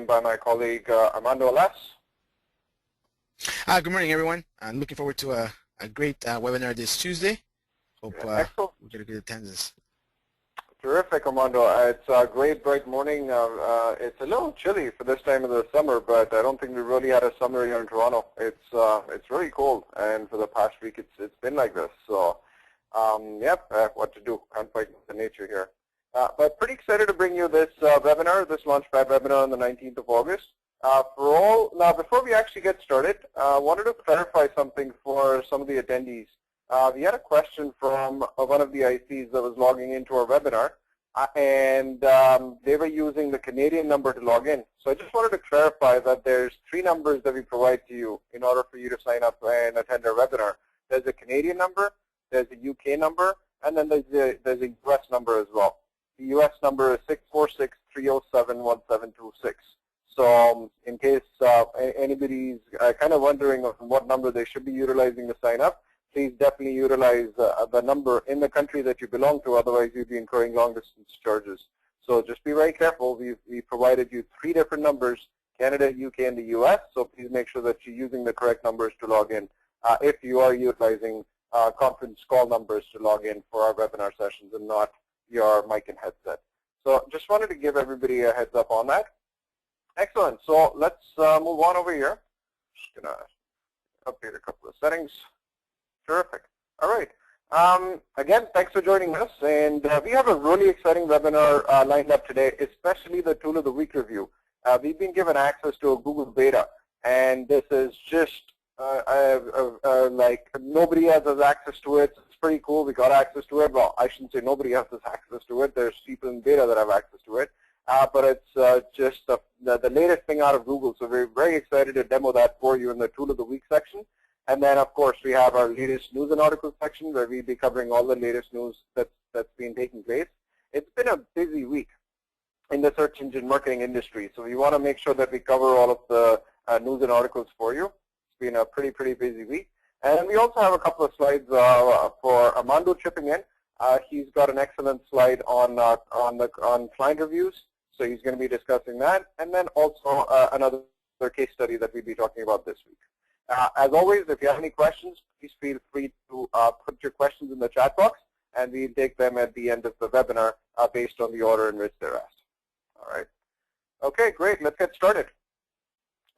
by my colleague Armando Alas. Good morning, everyone. I'm looking forward to a great webinar this Tuesday. Hope we get a good attendance. Terrific, Armando. It's a great, bright morning. It's a little chilly for this time of the summer, but I don't think we really had a summer here in Toronto. It's really cold, and for the past week, it's been like this. So, what to do? Can't fight with the nature here. But pretty excited to bring you this webinar, this LaunchPad webinar on the 19th of August. Now, before we actually get started, I wanted to clarify something for some of the attendees. We had a question from one of the ICs that was logging into our webinar, and they were using the Canadian number to log in. So I just wanted to clarify that there's 3 numbers that we provide to you in order for you to sign up and attend our webinar. There's a Canadian number, there's a UK number, and then there's a US number as well. The US number is 646-307-1726. So in case anybody's kind of wondering what number they should be utilizing to sign up, please definitely utilize the number in the country that you belong to, otherwise you'll be incurring long-distance charges. So just be very careful. We provided you 3 different numbers, Canada, UK, and the US, so please make sure that you're using the correct numbers to log in if you are utilizing conference call numbers to log in for our webinar sessions and not your mic and headset. So just wanted to give everybody a heads up on that. Excellent. So let's move on over here. Just going to update a couple of settings. Terrific. All right. Again, thanks for joining us. And we have a really exciting webinar lined up today, especially the Tool of the Week review. We've been given access to a Google beta, and this is just like nobody else has access to it. It's pretty cool. We got access to it. Well, I shouldn't say nobody else has access to it. There's people in beta that have access to it. But it's just the latest thing out of Google. So we're very excited to demo that for you in the Tool of the Week section. And then, of course, we have our latest news and articles section where we'll be covering all the latest news that's been taking place. It's been a busy week in the search engine marketing industry. So we want to make sure that we cover all of the news and articles for you. It's been a pretty busy week. And we also have a couple of slides for Armando chipping in. He's got an excellent slide on client reviews. So he's going to be discussing that. And then also another case study that we'll be talking about this week. As always, if you have any questions, please feel free to put your questions in the chat box, and we'll take them at the end of the webinar based on the order in which they're asked. All right. Okay, great. Let's get started.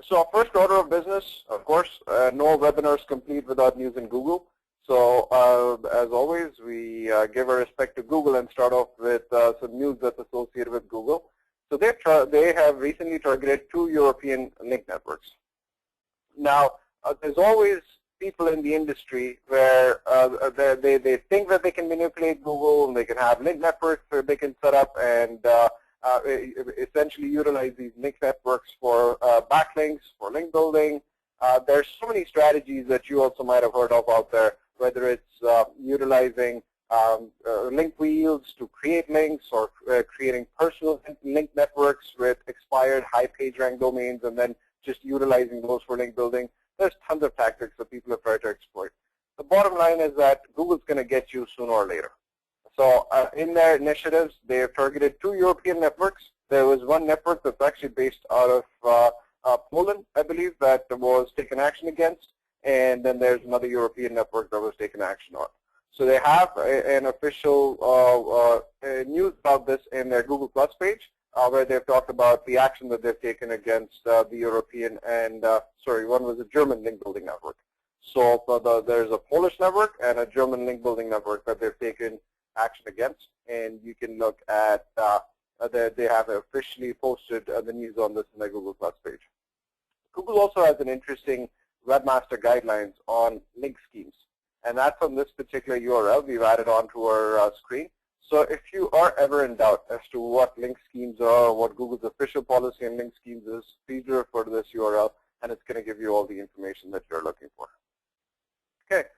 So first order of business, of course, no webinars complete without news in Google. So as always, we give our respect to Google and start off with some news that's associated with Google. So they have recently targeted 2 European link networks. Now, there's always people in the industry where they think that they can manipulate Google and they can have link networks that they can set up and essentially utilize these link networks for backlinks, for link building. There's so many strategies that you also might have heard of out there, whether it's utilizing link wheels to create links or creating personal link networks with expired high page rank domains and then just utilizing those for link building. There's tons of tactics that people have tried to exploit. The bottom line is that Google's going to get you sooner or later. So in their initiatives, they have targeted 2 European networks. There was one network that's actually based out of Poland, I believe, that was taken action against. And then there's another European network that was taken action on. So they have an official news about this in their Google Plus page. Where they've talked about the action that they've taken against the European and, one was a German link building network. So there's a Polish network and a German link building network that they've taken action against. And you can look at, they have officially posted the news on this in their Google Plus page. Google also has an interesting webmaster guidelines on link schemes. And that's on this particular URL. We've added onto our screen. So if you are ever in doubt as to what link schemes are or what Google's official policy on link schemes is, please refer to this URL, and it's going to give you all the information that you're looking for. Okay,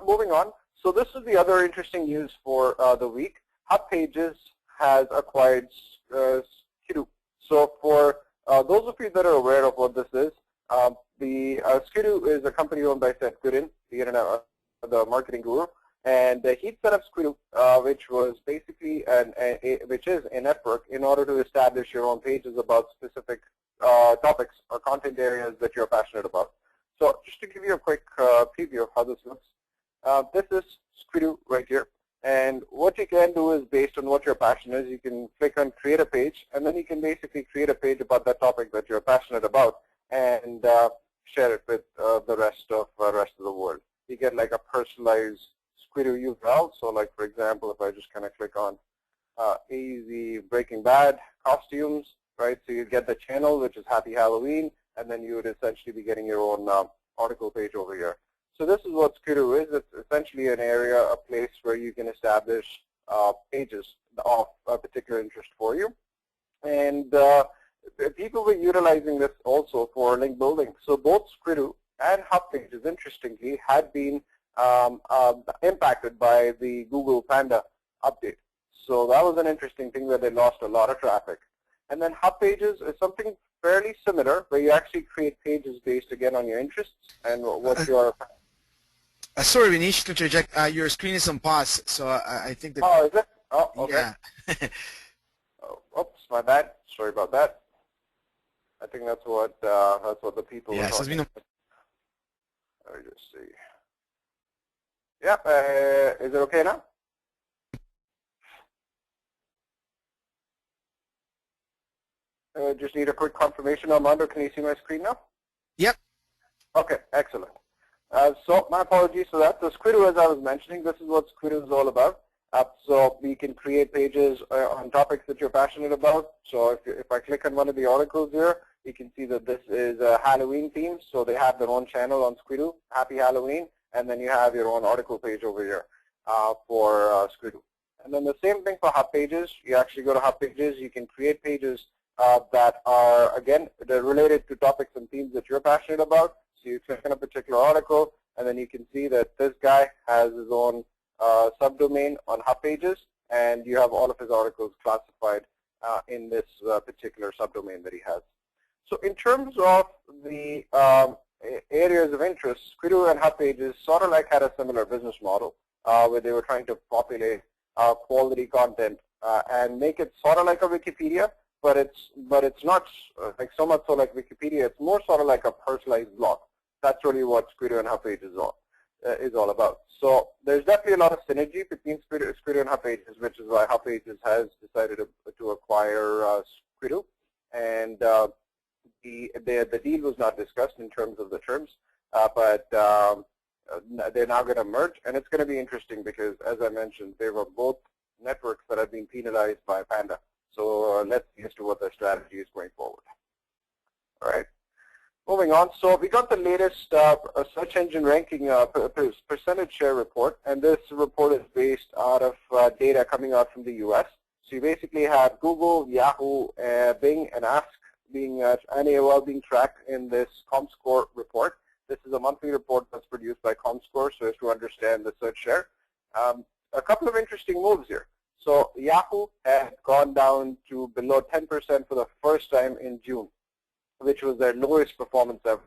moving on. So this is the other interesting news for the week. Hub Pages has acquired Skidoo. So for those of you that are aware of what this is, the Skidoo is a company owned by Seth Godin, the internet, the marketing guru. And he'd set up Squidoo, which was basically which is a network in order to establish your own pages about specific topics or content areas that you're passionate about. So just to give you a quick preview of how this looks, this is Squidoo right here. And what you can do is, based on what your passion is, you can click on create a page, and then you can basically create a page about that topic that you're passionate about, and share it with the rest of the world. You get like a personalized Squidoo URL. So like, for example, if I just kind of click on easy Breaking Bad costumes, right? So you get the channel, which is Happy Halloween, and then you would essentially be getting your own article page over here. So this is what Squidoo is. It's essentially an area, a place where you can establish pages of a particular interest for you. And people were utilizing this also for link building. So both Squidoo and Hub Pages, interestingly, had been impacted by the Google Panda update. So that was an interesting thing, that they lost a lot of traffic. And then Hub Pages is something fairly similar, where you actually create pages based, again, on your interests and what your... Sorry, Vinish, to interject. Your screen is on pause, so I think that... Oh, is it? Oh, okay. Yeah. Oops, my bad. Sorry about that. I think that's what the people were talking about. Let me just see. Yeah, is it okay now? Just need a quick confirmation, Armando. Can you see my screen now? Yep. Okay, excellent. So my apologies for that. So Squidoo, as I was mentioning, this is what Squidoo is all about. So we can create pages on topics that you're passionate about. So if I click on one of the articles here, you can see that this is a Halloween theme. So they have their own channel on Squidoo, Happy Halloween, and then you have your own article page over here for Squidoo. And then the same thing for Hub Pages. You actually go to Hub Pages. You can create pages that are, again, they're related to topics and themes that you're passionate about. So you click on a particular article, and then you can see that this guy has his own subdomain on Hub Pages, and you have all of his articles classified in this particular subdomain that he has. So in terms of the areas of interest, Squidoo and Hub Pages sort of like had a similar business model where they were trying to populate quality content and make it sort of like a Wikipedia, but it's not like so much so like Wikipedia. It's more sort of like a personalized blog. That's really what Squidoo and Hub Pages is all about. So there's definitely a lot of synergy between Squidoo and Hub Pages, which is why Hub Pages has decided to acquire Squidoo. And the deal was not discussed in terms of the terms, but they're now going to merge, and it's going to be interesting because, as I mentioned, they were both networks that have been penalized by Panda. So let's see as to what their strategy is going forward. All right. Moving on, so we got the latest search engine ranking percentage share report, and this report is based out of data coming out from the US. So you basically have Google, Yahoo, Bing, and Ask being and AOL being tracked in this ComScore report. This is a monthly report that's produced by ComScore, so as to understand the search share. A couple of interesting moves here. So Yahoo had gone down to below 10% for the first time in June, which was their lowest performance ever.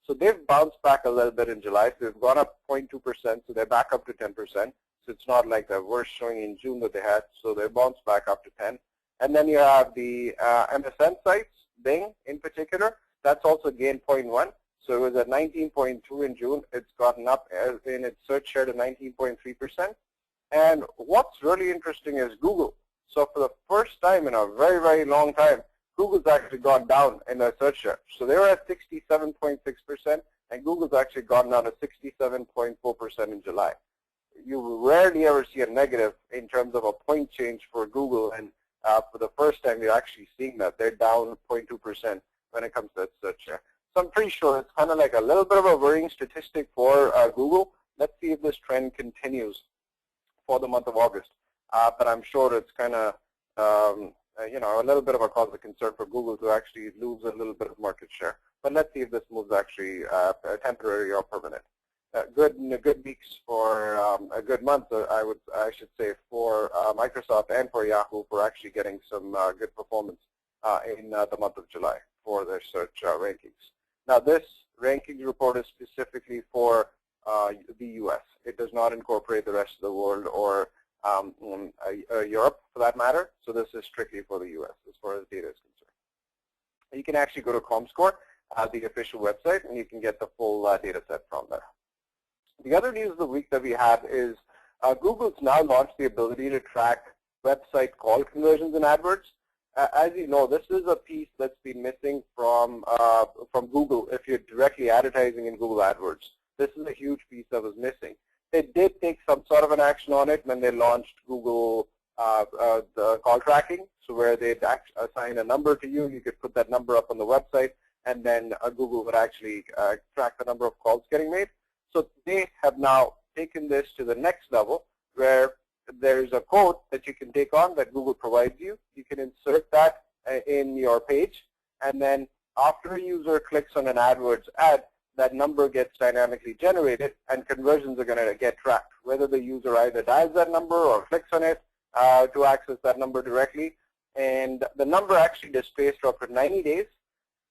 So they've bounced back a little bit in July. So they've gone up 0.2%, so they're back up to 10%. So it's not like the worst showing in June that they had. So they bounced back up to 10. And then you have the MSN sites, Bing in particular. That's also gained 0.1. So it was at 19.2 in June. It's gotten up in its search share to 19.3%. And what's really interesting is Google. So for the first time in a very, very long time, Google's actually gone down in their search share. So they were at 67.6%, and Google's actually gone down to 67.4% in July. You rarely ever see a negative in terms of a point change for Google, and for the first time you're actually seeing that. They're down 0.2% when it comes to that search share. So I'm pretty sure it's kind of like a little bit of a worrying statistic for Google. Let's see if this trend continues for the month of August. But I'm sure it's kind of, a little bit of a cause of concern for Google to actually lose a little bit of market share. But let's see if this move's actually temporary or permanent. Good weeks for a good month, I should say, for Microsoft and for Yahoo for actually getting some good performance in the month of July for their search rankings. Now, this rankings report is specifically for the U.S. It does not incorporate the rest of the world or Europe, for that matter. So this is strictly for the U.S. as far as data is concerned. You can actually go to ComScore, the official website, and you can get the full data set from there. The other news of the week that we have is Google's now launched the ability to track website call conversions in AdWords. As you know, this is a piece that's been missing from Google if you're directly advertising in Google AdWords. This is a huge piece that was missing. They did take some sort of an action on it when they launched Google the call tracking, so where they'd assign a number to you, you could put that number up on the website, and then Google would actually track the number of calls getting made. So they have now taken this to the next level, where there's a code that you can take on that Google provides you. You can insert that in your page, and then after a user clicks on an AdWords ad, that number gets dynamically generated, and conversions are going to get tracked, whether the user either dials that number or clicks on it to access that number directly. And the number actually displays for up to 90 days,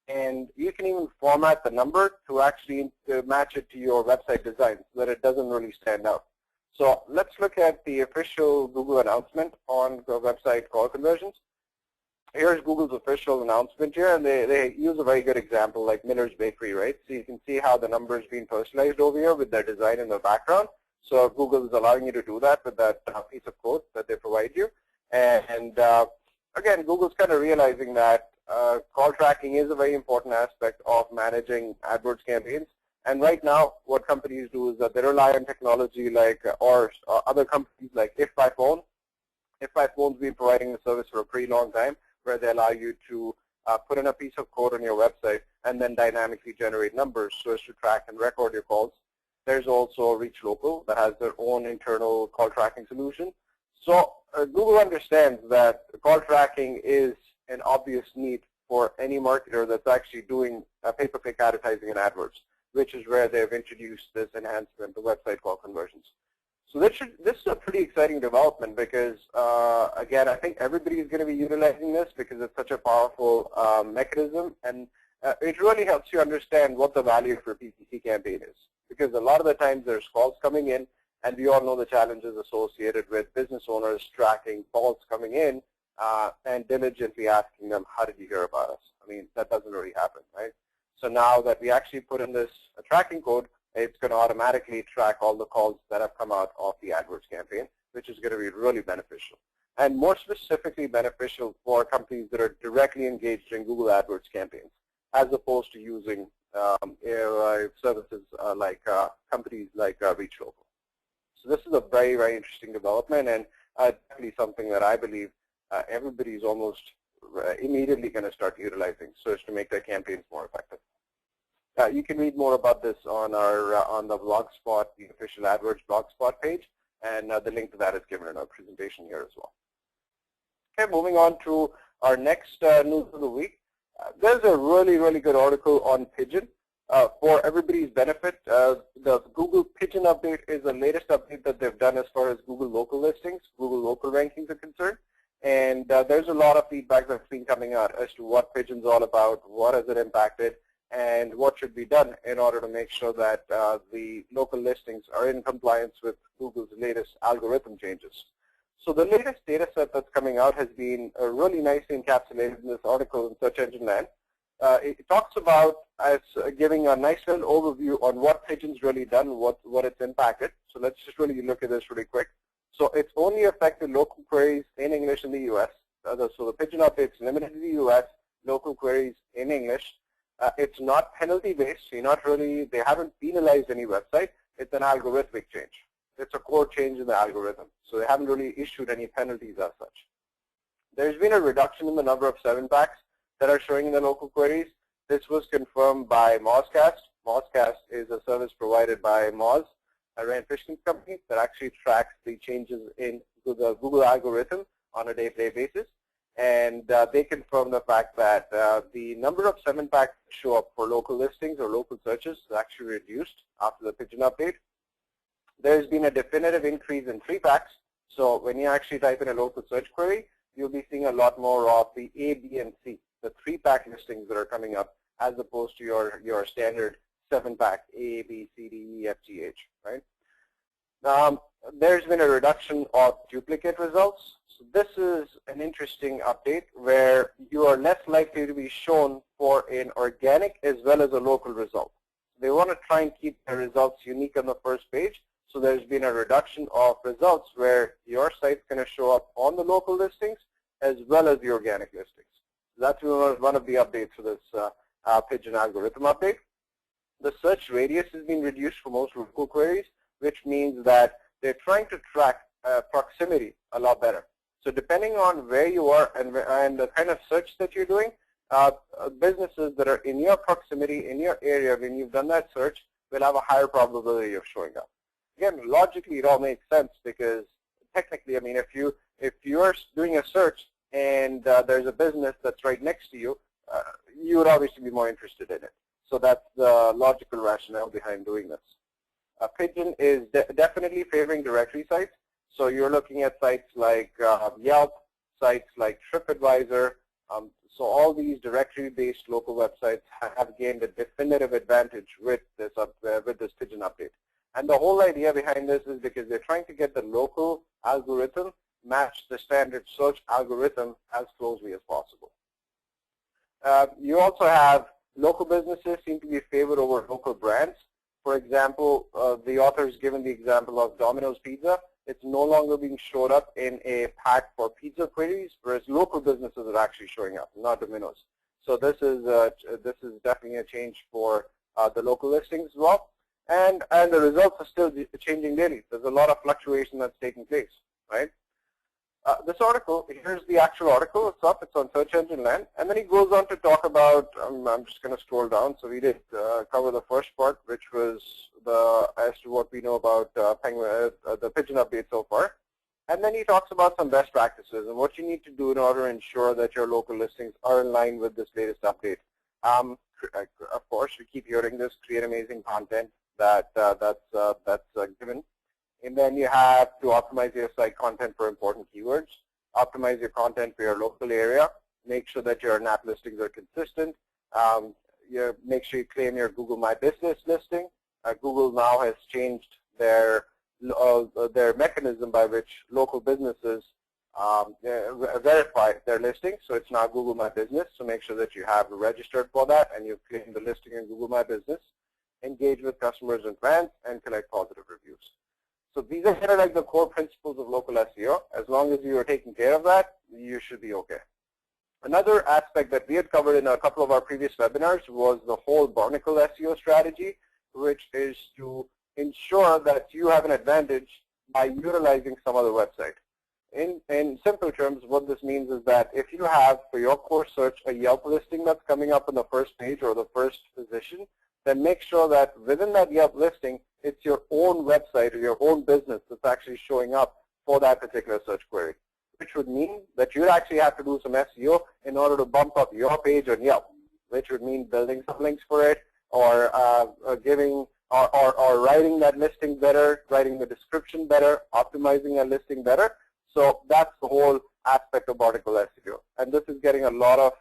and you can even format the number to actually match it to your website design so that it doesn't really stand out. So let's look at the official Google announcement on the website call conversions. Here's Google's official announcement here, and they use a very good example like Miller's Bakery, right? So you can see how the number is being personalized over here with their design in the background. So Google is allowing you to do that with that piece of code that they provide you. And again, Google's kind of realizing that call tracking is a very important aspect of managing AdWords campaigns. And right now, what companies do is that they rely on technology like, or other companies like If by Phone. If by Phone's been providing the service for a pretty long time, where they allow you to put in a piece of code on your website and then dynamically generate numbers so as to track and record your calls. There's also Reach Local that has their own internal call tracking solution. So Google understands that call tracking is an obvious need for any marketer that's actually doing pay-per-click advertising in AdWords, which is where they've introduced this enhancement, the website call conversions. So this is a pretty exciting development because, again, I think everybody is going to be utilizing this because it's such a powerful mechanism, and it really helps you understand what the value for a PPC campaign is. Because a lot of the times there's calls coming in, and we all know the challenges associated with business owners tracking calls coming in and diligently asking them, how did you hear about us? I mean, that doesn't really happen, right? So now that we actually put in this tracking code, it's going to automatically track all the calls that have come out of the AdWords campaign, which is going to be really beneficial. And more specifically beneficial for companies that are directly engaged in Google AdWords campaigns, as opposed to using services like companies like Reach Local. So this is a very, very interesting development, and definitely something that I believe everybody's almost immediately going to start utilizing so as to make their campaigns more effective. You can read more about this on our on the Blogspot, the official AdWords Blogspot page, and the link to that is given in our presentation here as well. Okay, moving on to our next news of the week. There's a really, really good article on Pigeon. For everybody's benefit, the Google Pigeon update is the latest update that they've done as far as Google local listings, Google local rankings are concerned. And there's a lot of feedback that's been coming out as to what Pigeon's all about, what has it impacted, and what should be done in order to make sure that the local listings are in compliance with Google's latest algorithm changes. So the latest data set that's coming out has been really nicely encapsulated in this article in Search Engine Land. It talks about as giving a nice little overview on what Pigeon's really done, what it's impacted. So let's just really look at this really quick. So it's only affected local queries in English in the U.S. So the Pigeon update is limited to the U.S., local queries in English. It's not penalty-based. They haven't penalized any website. It's an algorithmic change. It's a core change in the algorithm. So they haven't really issued any penalties as such. There's been a reduction in the number of 7-packs that are showing in the local queries. This was confirmed by Mozcast. Mozcast is a service provided by Moz, a Rand Fishkin's company that actually tracks the changes in the Google algorithm on a day-to-day basis. And they confirm the fact that the number of 7-packs that show up for local listings or local searches is actually reduced after the Pigeon update. There's been a definitive increase in 3-packs. So when you actually type in a local search query, you'll be seeing a lot more of the A, B, and C, the 3-pack listings that are coming up, as opposed to your standard 7-pack, A, B, C, D, E, F, G, H, right? There's been a reduction of duplicate results. So this is an interesting update where you are less likely to be shown for an organic as well as a local result. They want to try and keep the results unique on the first page. So there's been a reduction of results where your site's going to show up on the local listings as well as the organic listings. That's one of the updates for this Pigeon algorithm update. The search radius has been reduced for most local queries, which means that they're trying to track proximity a lot better. So depending on where you are and the kind of search that you're doing, businesses that are in your proximity, in your area, when you've done that search, will have a higher probability of showing up. Again, logically, it all makes sense because technically, I mean, if you're doing a search and there's a business that's right next to you, you would obviously be more interested in it. So that's the logical rationale behind doing this. Pigeon is definitely favoring directory sites. So you're looking at sites like Yelp, sites like TripAdvisor. So all these directory-based local websites have gained a definitive advantage with this Pigeon update. And the whole idea behind this is because they're trying to get the local algorithm match the standard search algorithm as closely as possible. You also have local businesses seem to be favored over local brands. For example, the author has given the example of Domino's Pizza. It's no longer being showed up in a pack for pizza queries, whereas local businesses are actually showing up, not Domino's. So this is definitely a change for the local listings as well. And the results are still changing daily. There's a lot of fluctuation that's taking place, right? This article, here's the actual article. It's up. It's on Search Engine Land. And then he goes on to talk about, I'm just going to scroll down. So we did cover the first part, which was as to what we know about the Pigeon update so far. And then he talks about some best practices and what you need to do in order to ensure that your local listings are in line with this latest update. Of course, we keep hearing this, create amazing content that's given. And then you have to optimize your site content for important keywords, optimize your content for your local area, make sure that your NAP listings are consistent, make sure you claim your Google My Business listing. Google now has changed their mechanism by which local businesses verify their listings. So it's now Google My Business. So make sure that you have registered for that and you've claimed the listing in Google My Business. Engage with customers and fans and collect positive reviews. So these are kind of like the core principles of local SEO. As long as you are taking care of that, you should be okay. Another aspect that we had covered in a couple of our previous webinars was the whole Barnacle SEO strategy, which is to ensure that you have an advantage by utilizing some other website. In simple terms, what this means is that if you have, for your core search, a Yelp listing that's coming up on the first page or the first position, then make sure that within that Yelp listing, it's your own website or your own business that's actually showing up for that particular search query, which would mean that you'd actually have to do some SEO in order to bump up your page on Yelp, which would mean building some links for it or or writing that listing better, writing the description better, optimizing a listing better. So that's the whole aspect of article SEO. And this is getting a lot of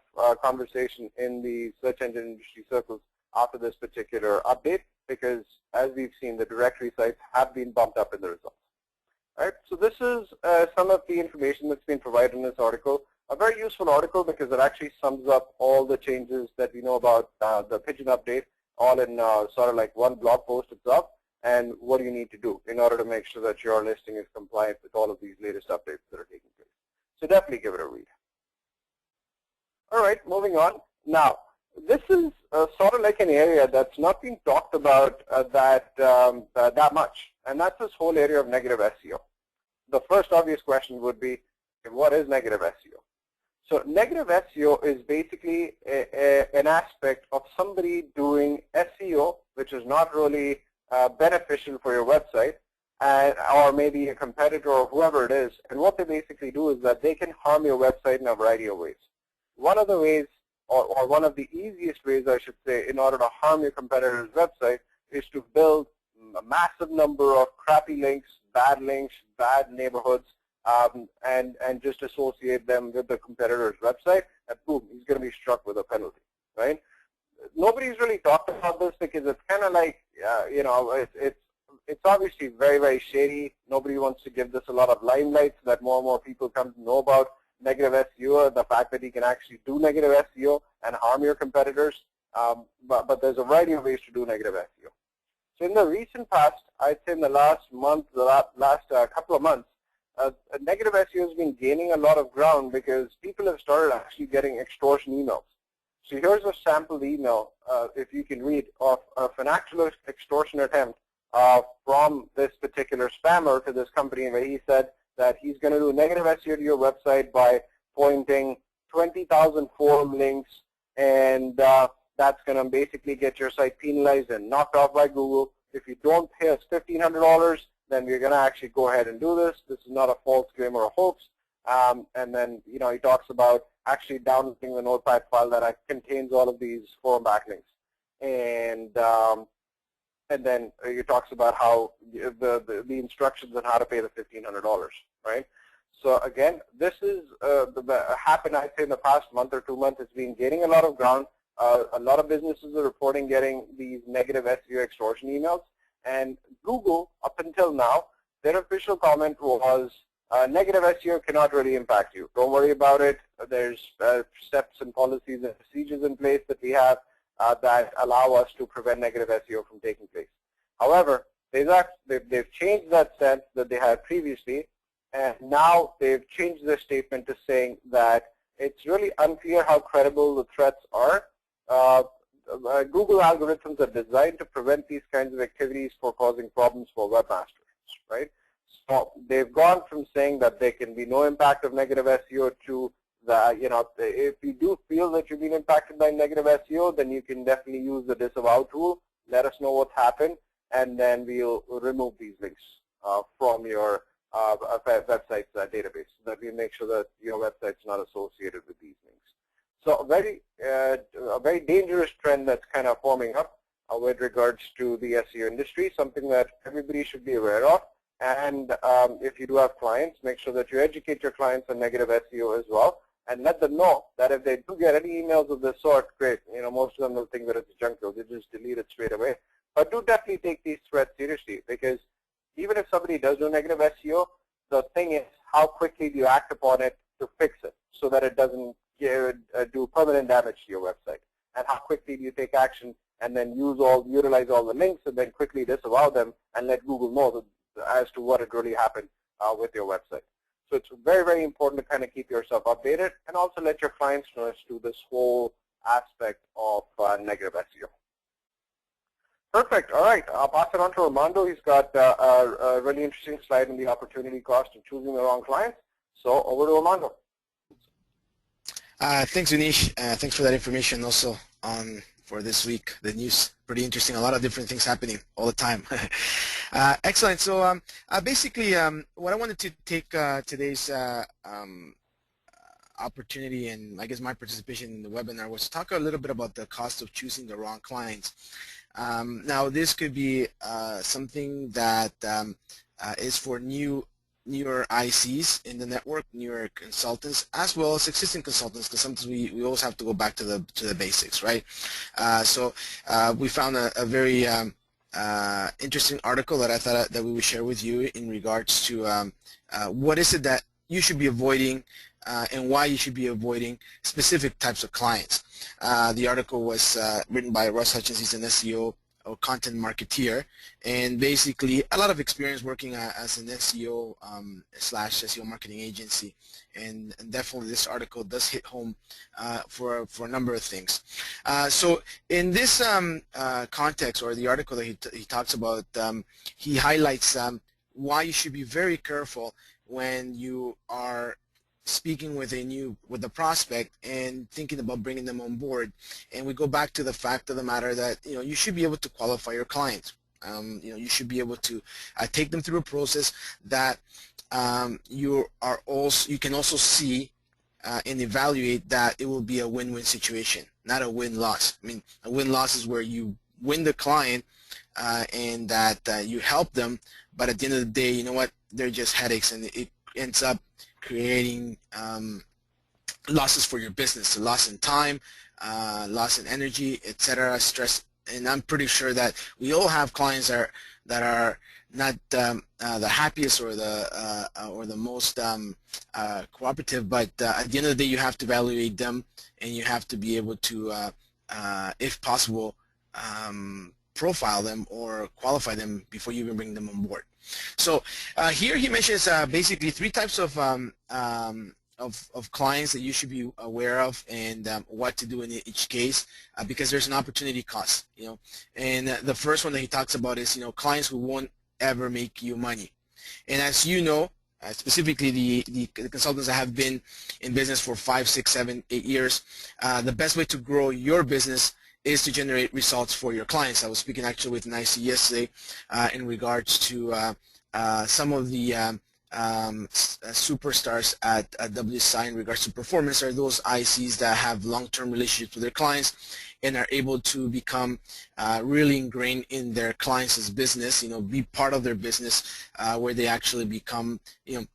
conversation in the search engine industry circles after this particular update, because as we've seen, the directory sites have been bumped up in the results. All right, so this is some of the information that's been provided in this article. A very useful article because it actually sums up all the changes that we know about the Pigeon update, all in sort of like one blog post itself, and what you need to do in order to make sure that your listing is compliant with all of these latest updates that are taking place. So definitely give it a read. All right, moving on. Now, this is sort of like an area that's not been talked about that much, and that's this whole area of negative SEO. The first obvious question would be, what is negative SEO? So negative SEO is basically an aspect of somebody doing SEO, which is not really beneficial for your website, or maybe a competitor or whoever it is. And what they basically do is that they can harm your website in a variety of ways. One of the ways, or one of the easiest ways, I should say, in order to harm your competitor's website is to build a massive number of crappy links, bad neighborhoods, and just associate them with the competitor's website, and boom, he's going to be struck with a penalty, right? nobody's really talked about this because it's kind of like, you know, it's obviously very, very shady. Nobody wants to give this a lot of limelight so that more and more people come to know about negative SEO, the fact that you can actually do negative SEO and harm your competitors. But there's a variety of ways to do negative SEO. So in the recent past, I'd say in the last month, the last couple of months, negative SEO has been gaining a lot of ground because people have started actually getting extortion emails. So here's a sample email, if you can read, of an actual extortion attempt from this particular spammer to this company, where he said that he's going to do negative SEO to your website by pointing 20,000 forum links, and that's going to basically get your site penalized and knocked off by Google. If you don't pay us $1,500, then we're going to actually go ahead and do this. This is not a false claim or a hoax. And then, you know, he talks about actually downloading the notepad file that contains all of these forum backlinks. And then he talks about how the instructions on how to pay the $1,500, right? So again, this is happened, I'd say, in the past month or 2 months. It's been gaining a lot of ground. A lot of businesses are reporting getting these negative SEO extortion emails. And Google, up until now, their official comment was, negative SEO cannot really impact you. Don't worry about it. There's steps and policies and procedures in place that we have that allow us to prevent negative SEO from taking place. However, they've changed that stance that they had previously, and now they've changed their statement to saying that it's really unclear how credible the threats are. Google algorithms are designed to prevent these kinds of activities for causing problems for webmasters, right? So they've gone from saying that there can be no impact of negative SEO to the, you know, if you do feel that you've been impacted by negative SEO, then you can definitely use the disavow tool. Let us know what's happened, and then we'll remove these links from your website's database, so that we make sure that your website's not associated with these links. So a very dangerous trend that's kind of forming up with regards to the SEO industry, something that everybody should be aware of. And if you do have clients, make sure that you educate your clients on negative SEO as well, and let them know that if they do get any emails of this sort, great. You know, most of them will think that it's a junk mail. They just delete it straight away. But do definitely take these threats seriously, because even if somebody does do negative SEO, the thing is, how quickly do you act upon it to fix it so that it doesn't do permanent damage to your website? And how quickly do you take action and then utilize all the links and then quickly disavow them and let Google know as to what had really happened with your website. So it's very, very important to kind of keep yourself updated, and also let your clients know as to this whole aspect of negative SEO. Perfect. All right. I'll pass it on to Armando. He's got a really interesting slide on the opportunity cost of choosing the wrong clients. So over to Armando. Thanks, Unish. Thanks for that information also for this week. The news, pretty interesting. A lot of different things happening all the time. Excellent. So basically, what I wanted to take today's opportunity, and I guess my participation in the webinar, was to talk a little bit about the cost of choosing the wrong clients. Now, this could be something that is for newer ICs in the network, newer consultants, as well as existing consultants, because sometimes we always have to go back to the basics, right? So we found a very interesting article that I thought that we would share with you in regards to what is it that you should be avoiding and why you should be avoiding specific types of clients. The article was written by Russ Hutchins. He's an SEO or content marketeer, and basically a lot of experience working as an SEO slash SEO marketing agency, and definitely this article does hit home for a number of things. So in this context, or the article that he talks about, he highlights why you should be very careful when you are speaking with a prospect and thinking about bringing them on board. And we go back to the fact of the matter that you should be able to qualify your clients. You should be able to take them through a process that you can also see and evaluate that it will be a win-win situation, not a win-loss. I mean, a win-loss is where you win the client and that you help them, but at the end of the day, you know what, they're just headaches, and it ends up creating losses for your business, loss in time, loss in energy, etc., stress. And I'm pretty sure that we all have clients that are not the happiest or the most cooperative, but at the end of the day, you have to evaluate them, and you have to be able to, if possible, profile them or qualify them before you even bring them on board. So here he mentions basically three types of clients that you should be aware of, and what to do in each case, because there's an opportunity cost, And the first one that he talks about is, clients who won't ever make you money. And as you know, specifically the consultants that have been in business for 5, 6, 7, 8 years, the best way to grow your business is to generate results for your clients. I was speaking actually with an IC yesterday in regards to some of the superstars at WSI in regards to performance are those ICs that have long-term relationships with their clients and are able to become really ingrained in their clients' business, be part of their business, where they actually become,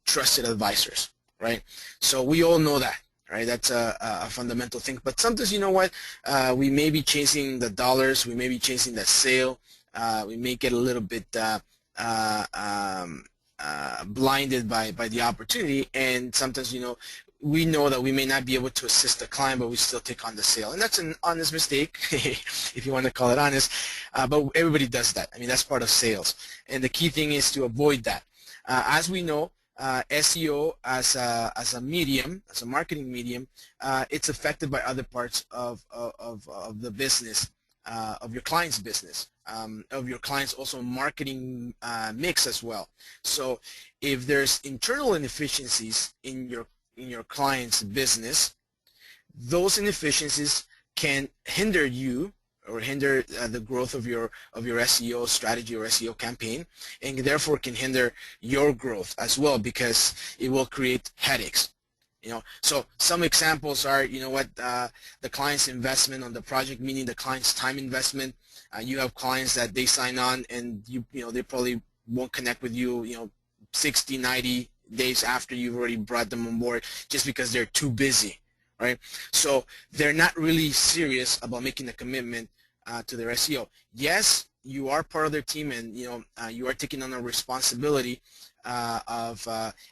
trusted advisors, right? So we all know that, right? That's a fundamental thing. But sometimes, you know what, we may be chasing the dollars, we may be chasing that sale, we may get a little bit blinded by the opportunity, and sometimes we know that we may not be able to assist the client, but we still take on the sale, and that's an honest mistake if you want to call it honest, but everybody does that. I mean, that's part of sales, and the key thing is to avoid that. As we know, SEO as a medium, as a marketing medium, it's affected by other parts of the business, of your client's business, of your client's also marketing mix as well. So if there's internal inefficiencies in your client's business, those inefficiencies can hinder you or hinder the growth of your SEO strategy or SEO campaign, and therefore can hinder your growth as well, because it will create headaches. So some examples are, the client's investment on the project, meaning the client's time investment. You have clients that they sign on, and they probably won't connect with you, 60, 90 days after you've already brought them on board, just because they're too busy, right? So they're not really serious about making a commitment to their SEO. Yes, you are part of their team, and you are taking on a responsibility of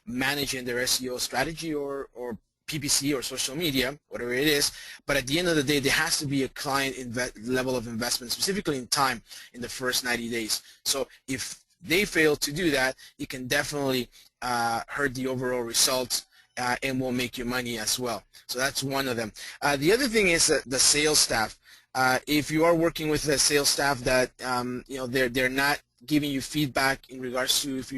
managing their SEO strategy or PPC or social media, whatever it is. But at the end of the day, there has to be a client level of investment, specifically in time, in the first 90 days. So if they fail to do that, it can definitely hurt the overall results and will make you money as well. So that's one of them. The other thing is the sales staff. If you are working with a sales staff that they're not giving you feedback in regards to if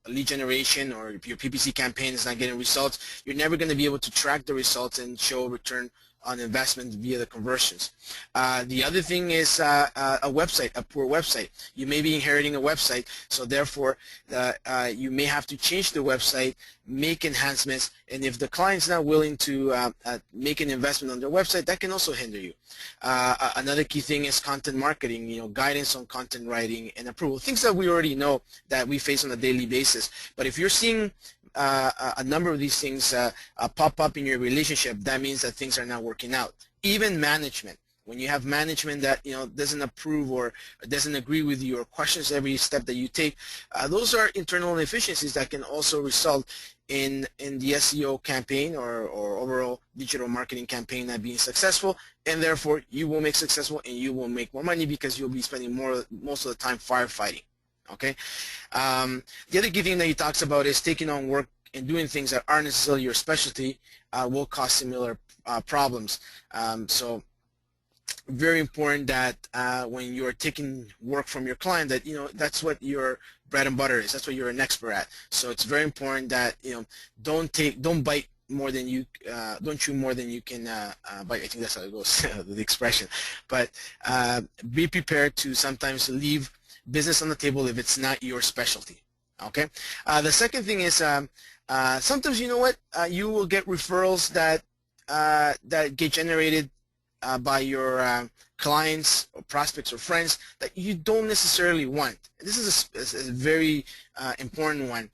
lead generation, or if your PPC campaign is not getting results, you're never going to be able to track the results and show return on investment via the conversions. The other thing is a website, a poor website. You may be inheriting a website, so therefore you may have to change the website, make enhancements, and if the client's not willing to make an investment on their website, that can also hinder you. Another key thing is content marketing, guidance on content writing and approval, things that we already know that we face on a daily basis. But if you're seeing a number of these things pop up in your relationship, that means that things are not working out. Even management. When you have management that doesn't approve or doesn't agree with you or questions every step that you take, those are internal inefficiencies that can also result in the SEO campaign or overall digital marketing campaign not being successful, and therefore you will make successful and you will make more money because you'll be spending most of the time firefighting. Okay. The other key thing that he talks about is taking on work and doing things that aren't necessarily your specialty will cause similar problems. So very important that when you're taking work from your client, that that's what your bread and butter is. That's what you're an expert at. So it's very important that don't bite more than you don't chew more than you can bite. I think that's how it goes, the expression. But be prepared to sometimes leave business on the table if it's not your specialty. Okay. The second thing is sometimes you will get referrals that get generated by your clients or prospects or friends that you don't necessarily want. This is a very important one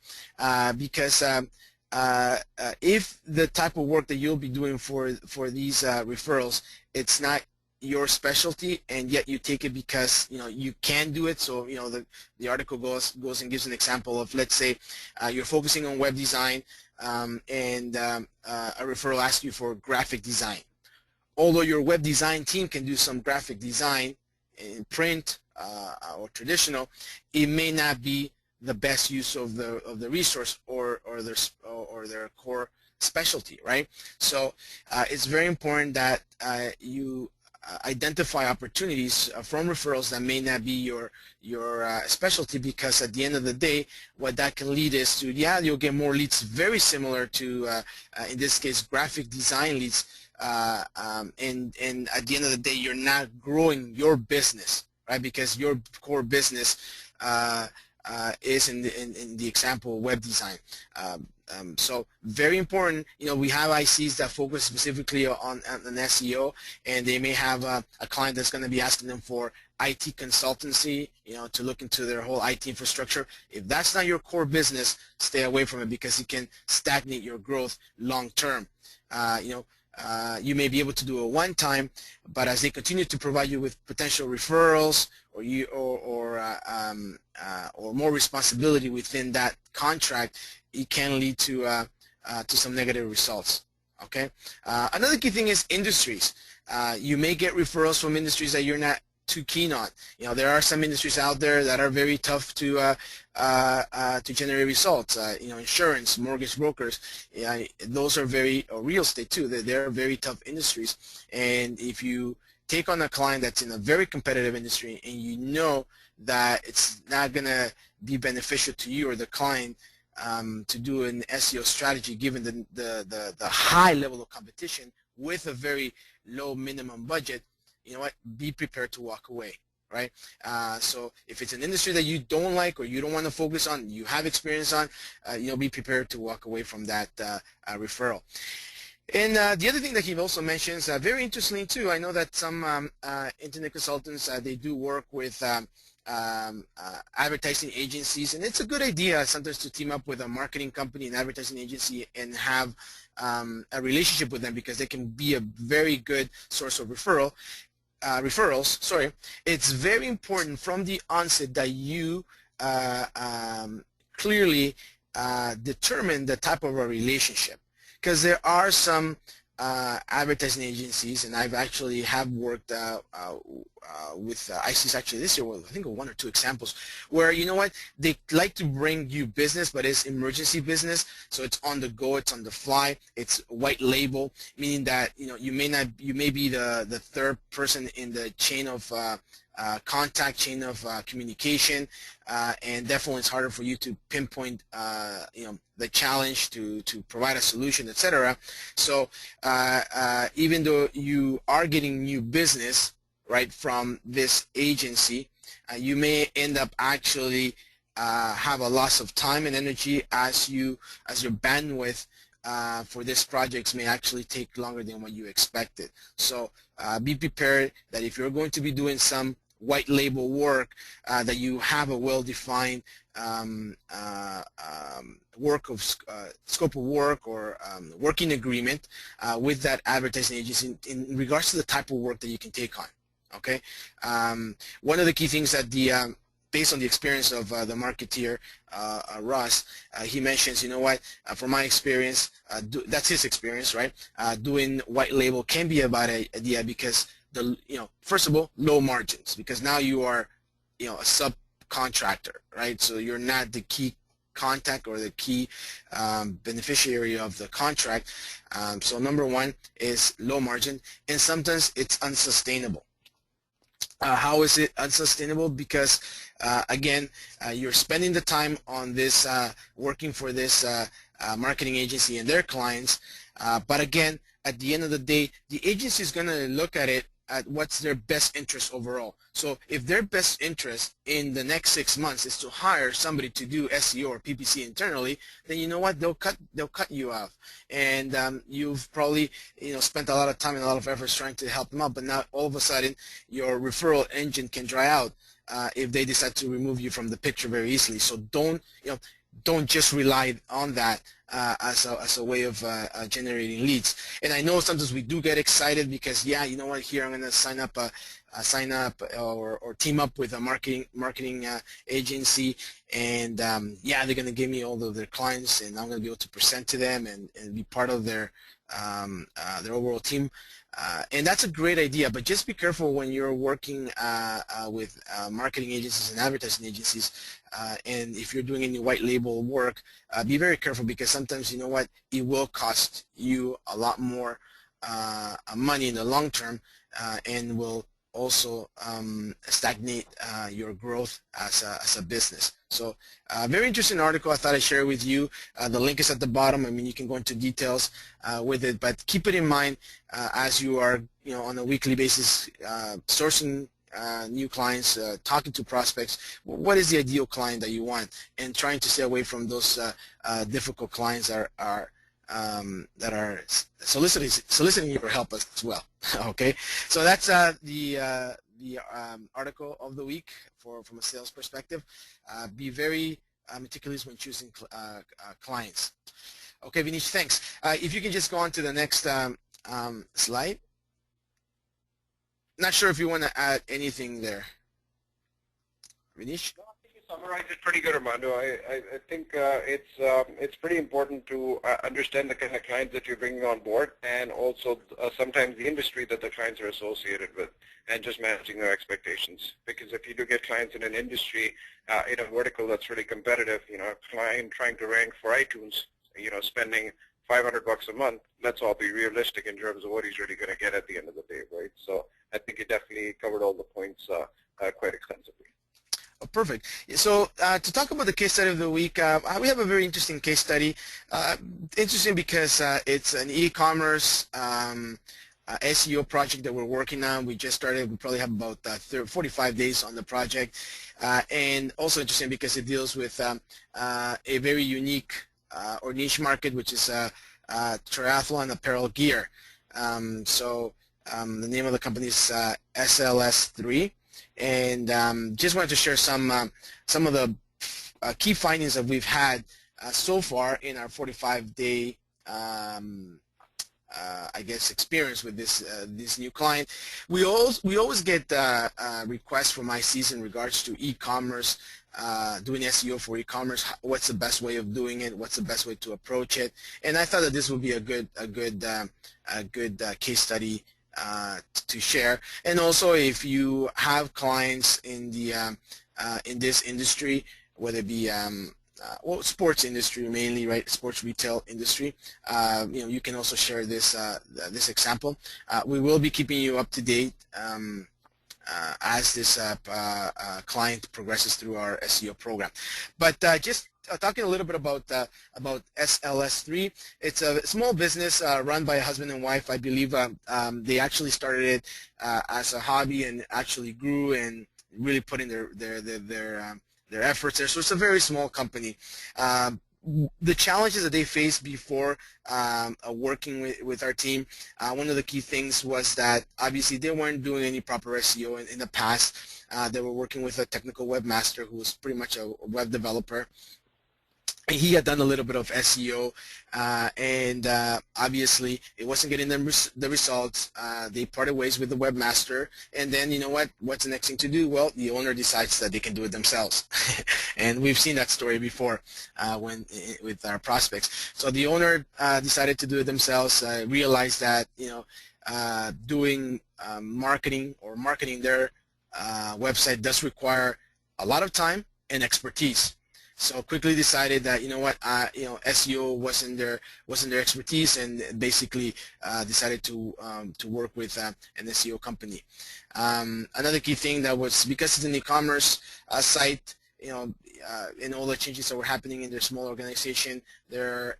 because if the type of work that you'll be doing for these referrals, it's not your specialty, and yet you take it because you can do it. So the article goes and gives an example of, let's say you're focusing on web design, and a referral asks you for graphic design. Although your web design team can do some graphic design in print or traditional, it may not be the best use of the resource or their core specialty, right? So it's very important that you identify opportunities from referrals that may not be your specialty, because at the end of the day, what that can lead is to, you'll get more leads very similar to in this case graphic design leads, and at the end of the day, you're not growing your business, right? Because your core business is in the example web design. So very important. We have ICs that focus specifically on an SEO, and they may have a client that's going to be asking them for IT consultancy, to look into their whole IT infrastructure. If that's not your core business, stay away from it, because it can stagnate your growth long term. You may be able to do it one time, but as they continue to provide you with potential referrals or more responsibility within that contract, it can lead to some negative results. Okay. Another key thing is industries. You may get referrals from industries that you're not too keen on. There are some industries out there that are very tough to generate results. Insurance, mortgage brokers, those are very, real estate too. They're very tough industries. And if you take on a client that's in a very competitive industry, and you know that it's not going to be beneficial to you or the client to do an SEO strategy, given the high level of competition with a very low minimum budget, you know what, be prepared to walk away, right? So if it's an industry that you don't like or you don't want to focus on, you have experience on, be prepared to walk away from that referral. And the other thing that he also mentions, very interestingly too, I know that some internet consultants, they do work with advertising agencies, and it's a good idea sometimes to team up with a marketing company and advertising agency and have a relationship with them, because they can be a very good source of referrals. It's very important from the onset that you clearly determine the type of a relationship, because there are some advertising agencies, and I've actually have worked with ICs actually this year, I think one or two examples, where they like to bring you business, but it's emergency business, so it's on the go, it's on the fly, it's white label, meaning that you may be the third person in the chain of contact, chain of communication, and definitely it's harder for you to pinpoint the challenge to provide a solution, etc. So even though you are getting new business, right, from this agency, you may end up actually have a loss of time and energy as your bandwidth for this projects may actually take longer than what you expected. So be prepared that if you're going to be doing some white label work, that you have a well-defined scope of work or working agreement with that advertising agency in regards to the type of work that you can take on. Okay, one of the key things that based on the experience of the marketeer Ross, he mentions, from my experience, that's his experience, right? Doing white label can be a bad idea because first of all, low margins, because now you are, a subcontractor, right? So you're not the key contact or the key beneficiary of the contract. So number one is low margin, and sometimes it's unsustainable. How is it unsustainable? Because again, you're spending the time on this, working for this marketing agency and their clients, but again, at the end of the day, the agency is going to look at it at what's their best interest overall. So if their best interest in the next 6 months is to hire somebody to do SEO or PPC internally, then you know what, they'll cut you off, and you've probably spent a lot of time and a lot of efforts trying to help them out, but now all of a sudden your referral engine can dry out if they decide to remove you from the picture very easily. So don't don't just rely on that as a way of generating leads. And I know sometimes we do get excited because, yeah, you know what, here I'm going to sign up or team up with a marketing agency, and yeah, they're going to give me all of their clients, and I'm going to be able to present to them and be part of their overall team. And that's a great idea, but just be careful when you're working with marketing agencies and advertising agencies, and if you're doing any white label work, be very careful, because sometimes, you know what, it will cost you a lot more money in the long term, and will also stagnate your growth as a business. So very interesting article. I thought I'd share it with you. The link is at the bottom. I mean, you can go into details with it, but keep it in mind as you are, you know, on a weekly basis sourcing new clients, talking to prospects. What is the ideal client that you want, and trying to stay away from those difficult clients that are soliciting your help as well. Okay, so that's the article of the week from a sales perspective. Be very meticulous when choosing clients. Okay, Vinish, thanks. If you can just go on to the next slide. Not sure if you want to add anything there, Vinish. No, I think you summarized it pretty good, Armando. I think it's pretty important to understand the kind of clients that you're bringing on board, and also sometimes the industry that the clients are associated with, and just managing their expectations. Because if you do get clients in an industry, in a vertical that's really competitive, you know, a client trying to rank for iTunes, you know, spending $500 a month, let's all be realistic in terms of what he's really going to get at the end of the day, right? So I think you definitely covered all the points quite extensively. Oh, perfect. So to talk about the case study of the week, we have a very interesting case study. Interesting because it's an e-commerce SEO project that we're working on. We just started. We probably have about 45 days on the project. And also interesting because it deals with a very unique or niche market, which is triathlon apparel gear. The name of the company is SLS3, and just wanted to share some of the key findings that we've had so far in our 45-day I guess experience with this new client. We always get requests from ICs in regards to e-commerce, doing SEO for e-commerce. What's the best way of doing it? What's the best way to approach it? And I thought that this would be a good case study to share. And also, if you have clients in the in this industry, whether it be well, sports industry mainly, right? Sports retail industry. You know, you can also share this this example. We will be keeping you up to date as this client progresses through our SEO program. But just talking a little bit about SLS3. It's a small business run by a husband and wife. I believe they actually started it as a hobby and actually grew and really put in their efforts there. So it's a very small company. The challenges that they faced before working with our team, one of the key things was that obviously they weren't doing any proper SEO in the past. They were working with a technical webmaster who was pretty much a web developer. He had done a little bit of SEO, and obviously it wasn't getting them the results. They parted ways with the webmaster, and then, you know what? What's the next thing to do? Well, the owner decides that they can do it themselves, and we've seen that story before with our prospects. So the owner decided to do it themselves. Realized that, you know, doing marketing their website does require a lot of time and expertise. So quickly decided that, you know what, you know, SEO wasn't their expertise, and basically decided to work with an SEO company. Another key thing that was, because it's an e-commerce site, you know, and all the changes that were happening in their small organization, their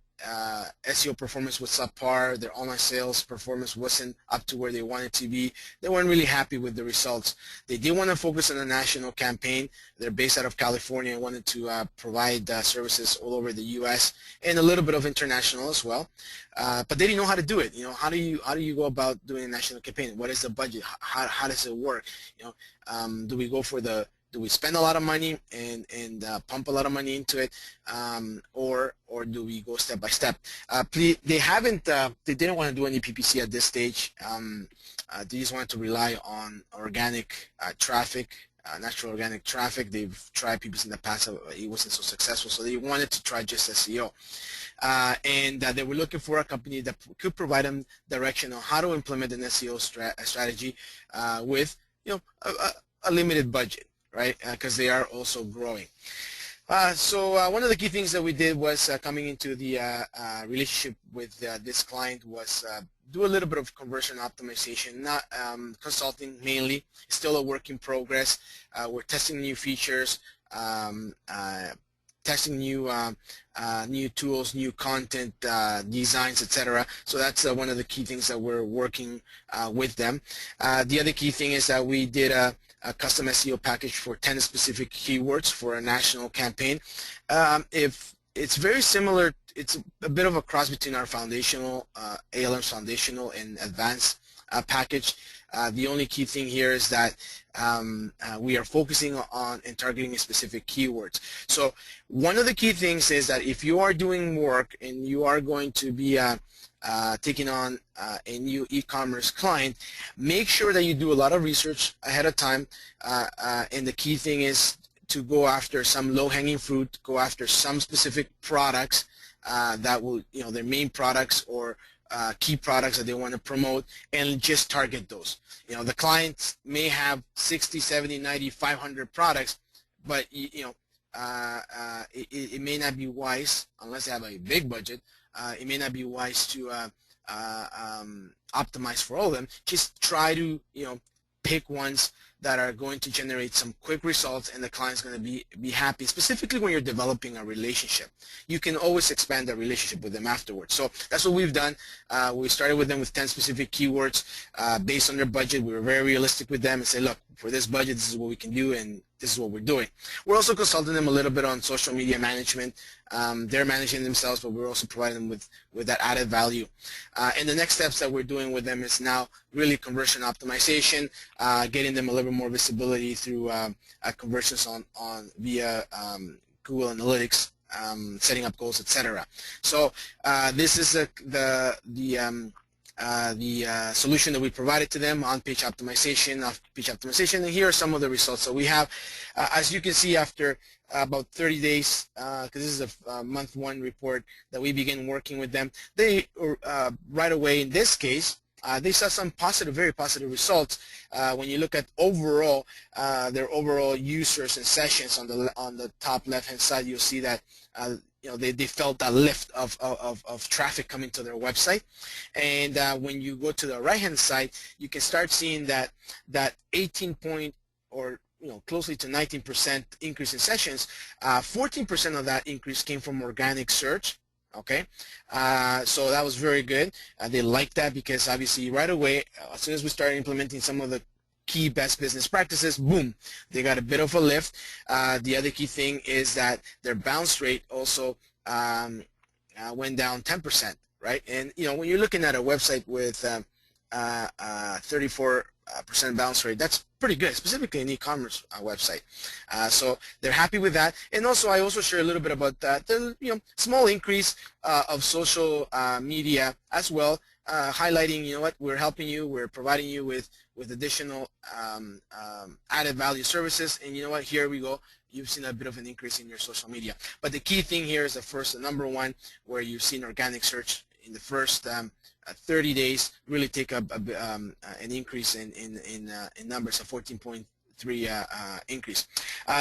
SEO performance was subpar. Their online sales performance wasn't up to where they wanted to be. They weren't really happy with the results. They did want to focus on a national campaign. They're based out of California and wanted to provide services all over the U.S. and a little bit of international as well. But they didn't know how to do it. You know, how do you go about doing a national campaign? What is the budget? How does it work? You know, do we go for the do we spend a lot of money and pump a lot of money into it, or do we go step by step? They didn't want to do any PPC at this stage. They just wanted to rely on organic traffic, natural organic traffic. They've tried PPC in the past, it wasn't so successful, so they wanted to try just SEO. And they were looking for a company that could provide them direction on how to implement an SEO strategy with, you know, a limited budget, right? Because they are also growing. So one of the key things that we did was coming into the relationship with this client was do a little bit of conversion optimization, not consulting mainly. It's still a work in progress. We're testing new features, testing new tools, new content, designs, etc. So that's one of the key things that we're working with them. The other key thing is that we did a custom SEO package for 10 specific keywords for a national campaign. If it's very similar, it's a bit of a cross between our foundational, ALM's foundational and advanced package. The only key thing here is that we are focusing on and targeting specific keywords. So one of the key things is that if you are doing work and you are going to be taking on a new e-commerce client, make sure that you do a lot of research ahead of time, and the key thing is to go after some low-hanging fruit, go after some specific products that will, you know, their main products or key products that they want to promote, and just target those. You know, the clients may have 60, 70, 90, 500 products, but you know, it may not be wise, unless they have a big budget, it may not be wise to optimize for all of them. Just try to, you know, pick ones that are going to generate some quick results and the client's going to be happy, specifically when you're developing a relationship. You can always expand that relationship with them afterwards. So that's what we've done. We started with them with 10 specific keywords based on their budget. We were very realistic with them and said, look, for this budget, this is what we can do, and this is what we're doing. We're also consulting them a little bit on social media management. They're managing themselves, but we're also providing them with that added value. And the next steps that we're doing with them is now really conversion optimization, getting them a little bit more visibility through conversions on via Google Analytics, setting up goals, etc. So this is the solution that we provided to them, on-page optimization, off-page optimization, and here are some of the results that we have. As you can see, after about 30 days, because this is a month one report that we begin working with them, they right away in this case, they saw some positive, very positive results. When you look at overall, their overall users and sessions on the top left-hand side, you'll see that you know, they felt a lift of traffic coming to their website. And when you go to the right-hand side, you can start seeing that 18 point, or you know, closely to 19% increase in sessions. 14% of that increase came from organic search. Okay, so that was very good. They liked that because obviously right away, as soon as we started implementing some of the key best business practices, boom, they got a bit of a lift. The other key thing is that their bounce rate also went down 10%, right? And you know, when you're looking at a website with 34% bounce rate, that's pretty good, specifically an e-commerce website. So they're happy with that. And also, I also share a little bit about the small increase of social media as well, highlighting, you know what, we're helping you, we're providing you with additional added value services, and you know what, here we go. You've seen a bit of an increase in your social media. But the key thing here is the number one, where you've seen organic search in the first 30 days really take up an increase in numbers, a 14.3 increase.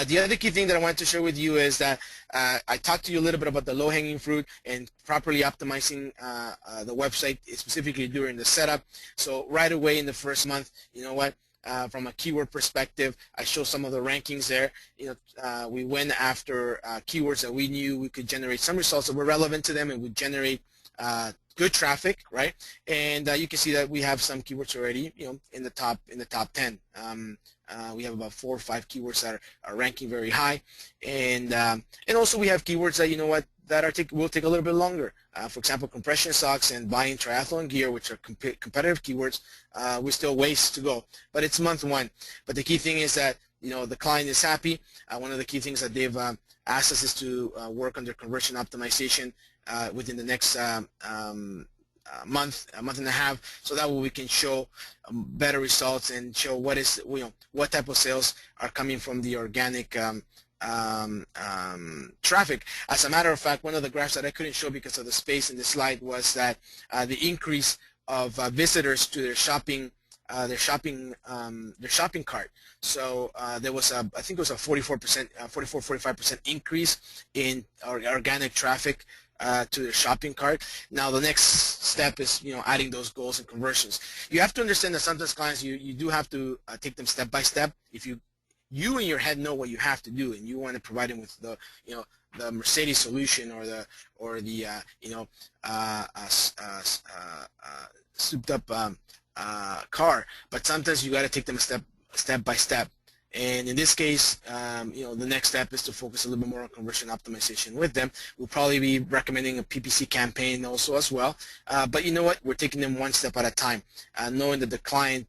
The other key thing that I wanted to share with you is that I talked to you a little bit about the low-hanging fruit and properly optimizing the website, specifically during the setup. So right away in the first month, you know what, from a keyword perspective, I show some of the rankings there. You know, we went after keywords that we knew we could generate some results that were relevant to them and would generate good traffic, right? And you can see that we have some keywords already, you know, in the top 10. We have about 4 or 5 keywords that are ranking very high, and also we have keywords that, you know what, that will take a little bit longer. For example, compression socks and buying triathlon gear, which are competitive keywords, we still ways to go, but it's month one. But the key thing is that the client is happy. One of the key things that they've asked us is to work on their conversion optimization within the next month, a month and a half, so that way we can show better results and show what type of sales are coming from the organic traffic. As a matter of fact, one of the graphs that I couldn't show because of the space in the slide was that the increase of visitors to their shopping cart. So there was I think it was a 45% increase in organic traffic to the shopping cart. Now the next step is adding those goals and conversions. You have to understand that sometimes clients you do have to take them step by step. If you in your head know what you have to do and you want to provide them with the the Mercedes solution or the souped up car, but sometimes you got to take them step by step. And in this case, the next step is to focus a little bit more on conversion optimization with them. We'll probably be recommending a PPC campaign also as well. But you know what? We're taking them one step at a time, knowing that the client,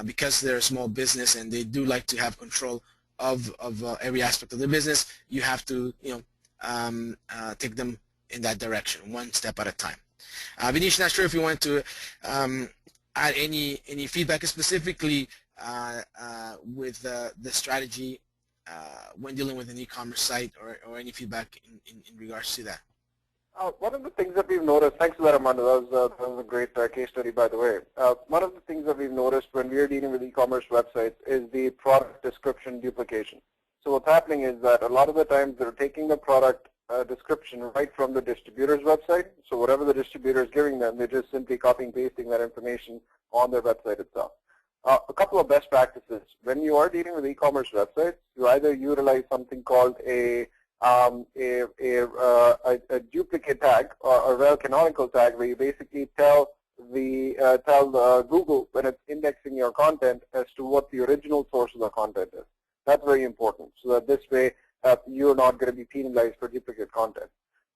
because they're a small business and they do like to have control of every aspect of the business, you have to take them in that direction, one step at a time. Vinish, not sure if you want to add any feedback specifically with the strategy when dealing with an e-commerce site, or any feedback in regards to that. One of the things that we've noticed, thanks for that, Armando, that was a great case study, by the way. One of the things that we've noticed when we're dealing with e-commerce websites is the product description duplication. So what's happening is that a lot of the times they're taking the product description right from the distributor's website. So whatever the distributor is giving them, they're just simply copying and pasting that information on their website itself. A couple of best practices. When you are dealing with e-commerce websites, you either utilize something called a duplicate tag or a well-canonical tag, where you basically tell Google when it's indexing your content as to what the original source of the content is. That's very important, so that this way you're not going to be penalized for duplicate content.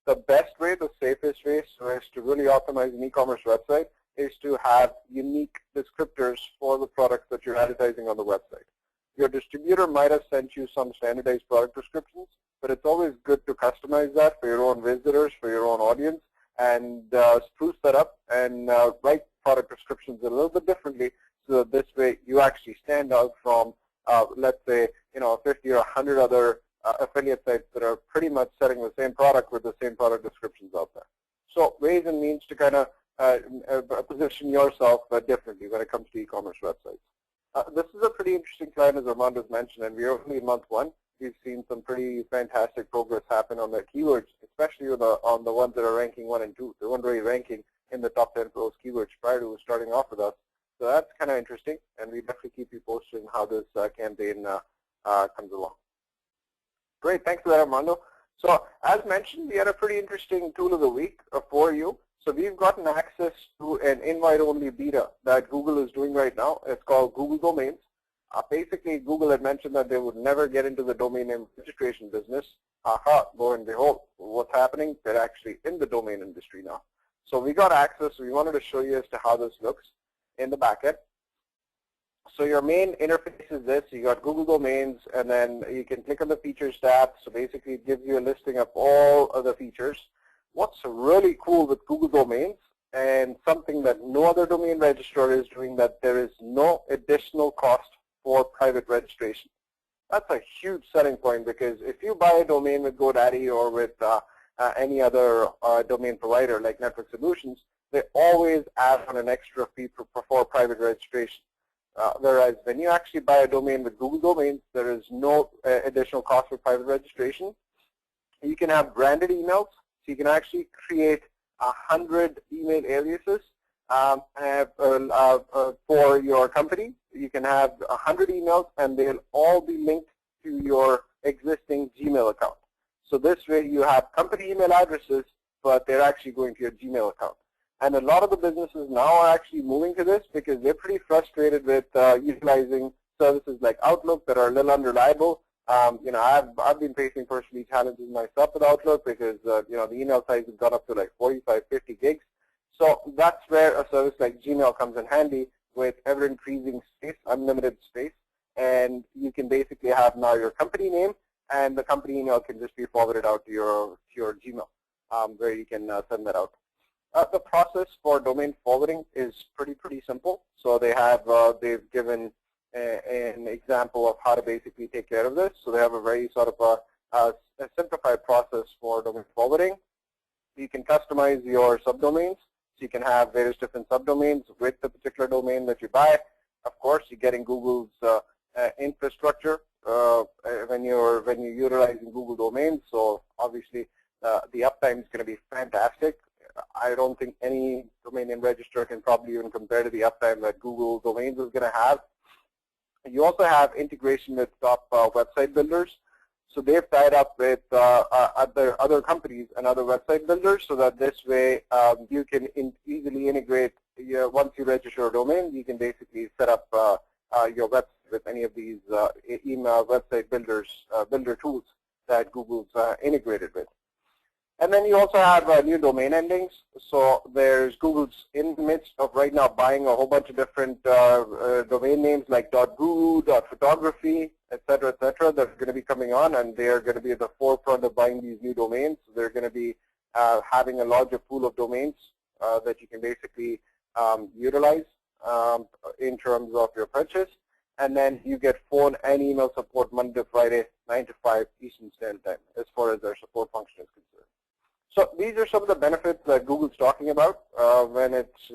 The best way, the safest way, so as to really optimize an e-commerce website is to have unique descriptors for the products that you're advertising on the website. Your distributor might have sent you some standardized product descriptions, but it's always good to customize that for your own visitors, for your own audience, and spruce that up and write product descriptions a little bit differently, so that this way you actually stand out from, let's say, 50 or 100 other affiliate sites that are pretty much selling the same product with the same product descriptions out there. So ways and means to kind of position yourself differently when it comes to e-commerce websites. This is a pretty interesting client, as Armando's mentioned, and we're only in month 1. We've seen some pretty fantastic progress happen on their keywords, especially on the ones that are ranking 1 and 2. They weren't really ranking in the top 10 for those keywords prior to starting off with us. So that's kind of interesting, and we definitely keep you posted on how this campaign comes along. Great, thanks for that, Armando. So as mentioned, we had a pretty interesting tool of the week for you. So we've gotten access to an invite-only beta that Google is doing right now. It's called Google Domains. Basically, Google had mentioned that they would never get into the domain name registration business. Lo and behold, what's happening? They're actually in the domain industry now. So we got access. We wanted to show you as to how this looks in the backend. So your main interface is this. You got Google Domains, and then you can click on the Features tab. So basically, it gives you a listing of all of the features. What's really cool with Google Domains, and something that no other domain registrar is doing, that there is no additional cost for private registration. That's a huge selling point, because if you buy a domain with GoDaddy or with any other domain provider like Network Solutions, they always add on an extra fee for private registration. Whereas when you actually buy a domain with Google Domains, there is no additional cost for private registration. You can have branded emails. So you can actually create 100 email aliases for your company. You can have 100 emails, and they'll all be linked to your existing Gmail account. So this way you have company email addresses, but they're actually going to your Gmail account. And a lot of the businesses now are actually moving to this, because they're pretty frustrated with utilizing services like Outlook that are a little unreliable. I've been facing personally challenges myself with Outlook, because the email size has gone up to like 45, 50 gigs. So that's where a service like Gmail comes in handy, with ever-increasing space, unlimited space. and you can basically have now your company name, and the company email can just be forwarded out to your Gmail, where you can send that out. The process for domain forwarding is pretty simple. So they've given an example of how to basically take care of this. So they have a very sort of a simplified process for domain forwarding. You can customize your subdomains. So you can have various different subdomains with the particular domain that you buy. Of course, you're getting Google's infrastructure when you're utilizing Google domains. So obviously, the uptime is going to be fantastic. I don't think any domain name registrar can probably even compare to the uptime that Google Domains is going to have. You also have integration with top website builders. So they've tied up with other companies and other website builders, so that this way you can easily integrate. Once you register a domain, you can basically set up your website with any of these email website builders, builder tools that Google's integrated with. And then you also have new domain endings. So there's Google's in the midst of right now buying a whole bunch of different domain names like .guru, .photography, etc., etc. that are going to be coming on, and they are going to be at the forefront of buying these new domains. So they're going to be having a larger pool of domains that you can basically utilize in terms of your purchase. And then you get phone and email support Monday to Friday, 9 to 5 Eastern Standard Time, as far as their support function is concerned. So these are some of the benefits that Google's talking about when it's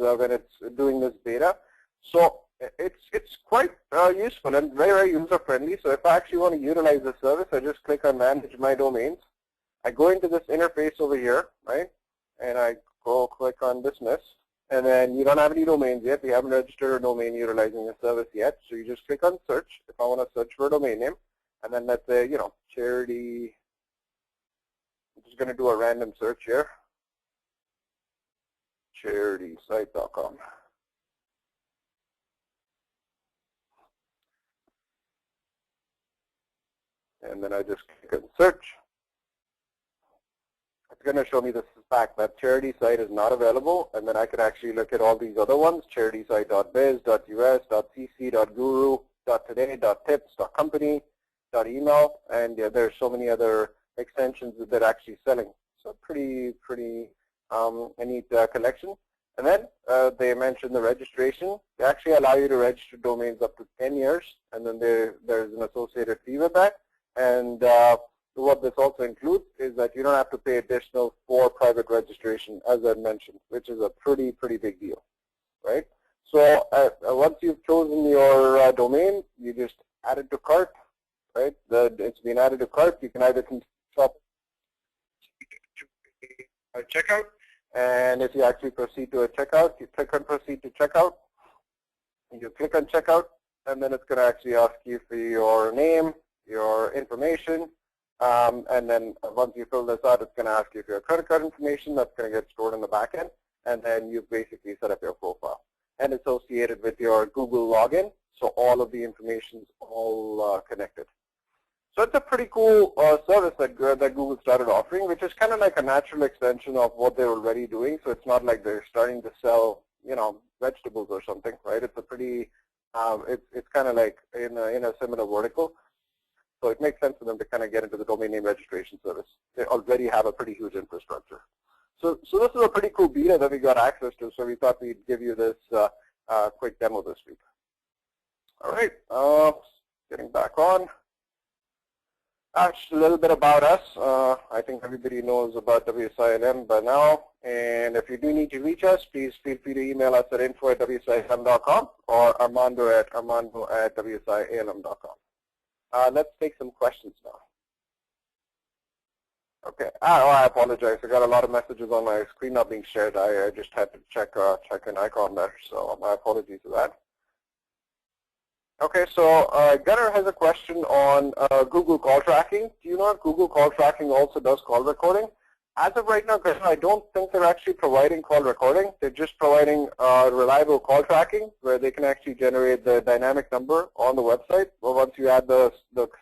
doing this beta. So it's quite useful and very user friendly. So if I actually want to utilize the service, I just click on Manage My Domains. I go into this interface over here, right? And I go click on Dismiss. And then you don't have any domains yet. You haven't registered a domain utilizing the service yet. So you just click on Search. If I want to search for a domain name, and then let's say charity. I'm just going to do a random search here. CharitySite.com. And then I just click on search. It's going to show me this fact that charity site is not available, and then I can actually look at all these other ones: charitysite.biz, .us, .cc, .guru, .today, .tips, .company, .email, and there's so many other extensions that they're actually selling. So pretty a neat collection. And then they mentioned the registration. They actually allow you to register domains up to 10 years, and then there's an associated fee with that. And what this also includes is that you don't have to pay additional for private registration, as I mentioned, which is a pretty big deal, right? So once you've chosen your domain, you just add it to cart, right? It's been added to cart. You can either stop a checkout, and if you actually proceed to a checkout, you click on Proceed to Checkout. You click on Checkout, and then it's going to actually ask you for your name, your information. And then once you fill this out, it's going to ask you for your credit card information. That's going to get stored in the back end. And then you basically set up your profile and associated with your Google login. So all of the information is all connected. So it's a pretty cool service that Google started offering, which is kind of like a natural extension of what they're already doing. So it's not like they're starting to sell, vegetables or something, right? It's a pretty, it's kind of like in a similar vertical. So it makes sense for them to kind of get into the domain name registration service. They already have a pretty huge infrastructure. So this is a pretty cool beta that we got access to. So we thought we'd give you this quick demo this week. All right, getting back on. Just a little bit about us. I think everybody knows about WSI ALM by now. And if you do need to reach us, please feel free to email us at info@wsialm.com or armando@wsialm.com. Let's take some questions now. Okay. I apologize. I got a lot of messages on my screen not being shared. I just had to check an icon there. So my apologies for that. Okay, so Gunnar has a question on Google call tracking. Do you know if Google call tracking also does call recording? As of right now, Gunnar, I don't think they're actually providing call recording. They're just providing reliable call tracking where they can actually generate the dynamic number on the website once you add the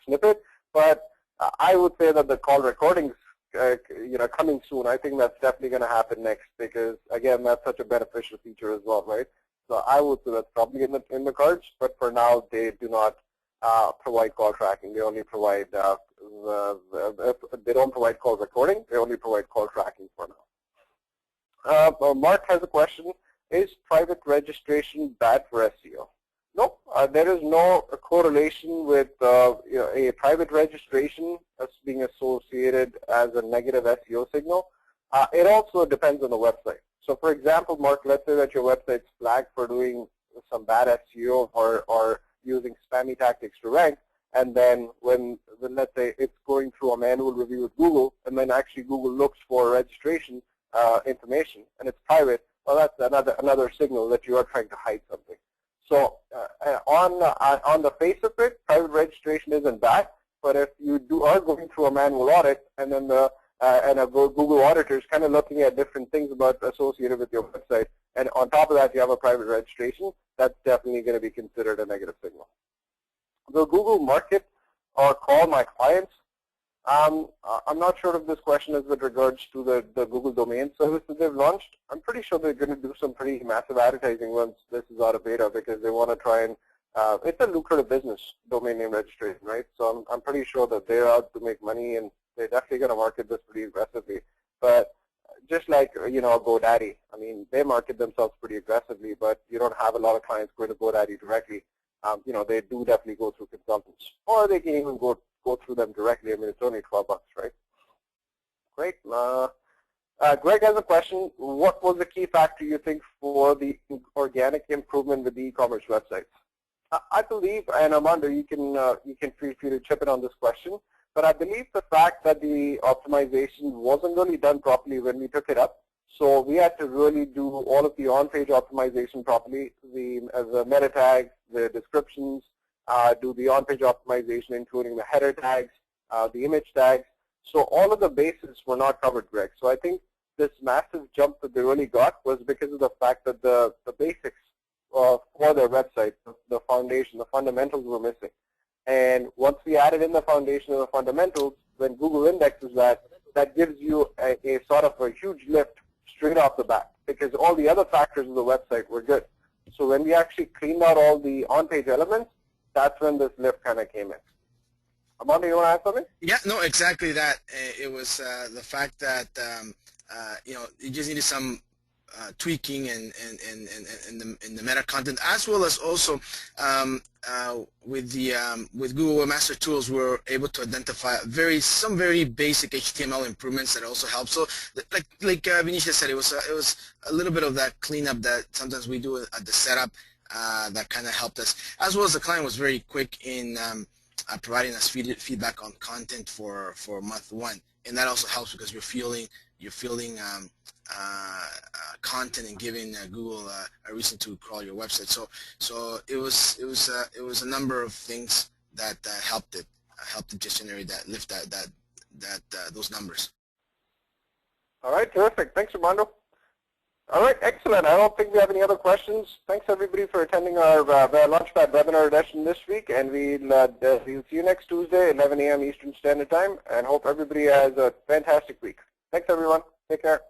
snippet. But I would say that the call recordings, coming soon. I think that's definitely going to happen next because, again, that's such a beneficial feature as well, right? So I would say that's probably in the cards, but for now they do not provide call tracking. They only provide, they don't provide call recording. They only provide call tracking for now. Mark has a question. Is private registration bad for SEO? No, there is no correlation with a private registration as being associated as a negative SEO signal. It also depends on the website. So for example, Mark, let's say that your website's flagged for doing some bad SEO or using spammy tactics to rank, and then when let's say it's going through a manual review with Google, and then actually Google looks for registration information and it's private, well, that's another signal that you are trying to hide something. So on the face of it, private registration isn't bad, but if you are going through a manual audit and then Google auditor is kind of looking at different things associated with your website, and on top of that you have a private registration, that's definitely going to be considered a negative signal. Will Google market or call my clients? I'm not sure if this question is with regards to the Google domain service that they've launched. I'm pretty sure they're going to do some pretty massive advertising once this is out of beta, because they want to try and, it's a lucrative business, domain name registration, right? So I'm pretty sure that they're out to make money, and they're definitely going to market this pretty aggressively. But just like, GoDaddy, I mean, they market themselves pretty aggressively, but you don't have a lot of clients going to GoDaddy directly. They do definitely go through consultants, or they can even go through them directly. I mean, it's only $12, right? Great. Greg has a question. What was the key factor you think for the organic improvement with the e-commerce websites? I believe, and Armando, you can feel free to chip in on this question, but I believe the fact that the optimization wasn't really done properly when we took it up. So we had to really do all of the on-page optimization properly, the meta tags, the descriptions, do the on-page optimization, including the header tags, the image tags. So all of the bases were not covered, Greg. So I think this massive jump that they really got was because of the fact that the basics for their website, the foundation, the fundamentals were missing. And once we added in the foundation and the fundamentals, when Google indexes that gives you a sort of a huge lift straight off the bat, because all the other factors of the website were good. So when we actually cleaned out all the on-page elements, that's when this lift kind of came in. Armando, you want to add something? Yeah, no, exactly that. It was the fact that you just needed some tweaking and the meta content, as well as also with Google Webmaster Tools, we're able to identify some very basic HTML improvements that also help. So, like Vinisha said, it was a little bit of that cleanup that sometimes we do at the setup that kind of helped us, as well as the client was very quick in providing us feedback on content for month 1, and that also helps because you're fielding content and giving Google a reason to crawl your website. So it was a number of things that helped it just generate that lift those numbers. All right, terrific. Thanks, Armando. All right, excellent. I don't think we have any other questions. Thanks everybody for attending our LaunchPad webinar session this week, and we'll see you next Tuesday, 11 a.m. Eastern Standard Time, and hope everybody has a fantastic week. Thanks everyone. Take care.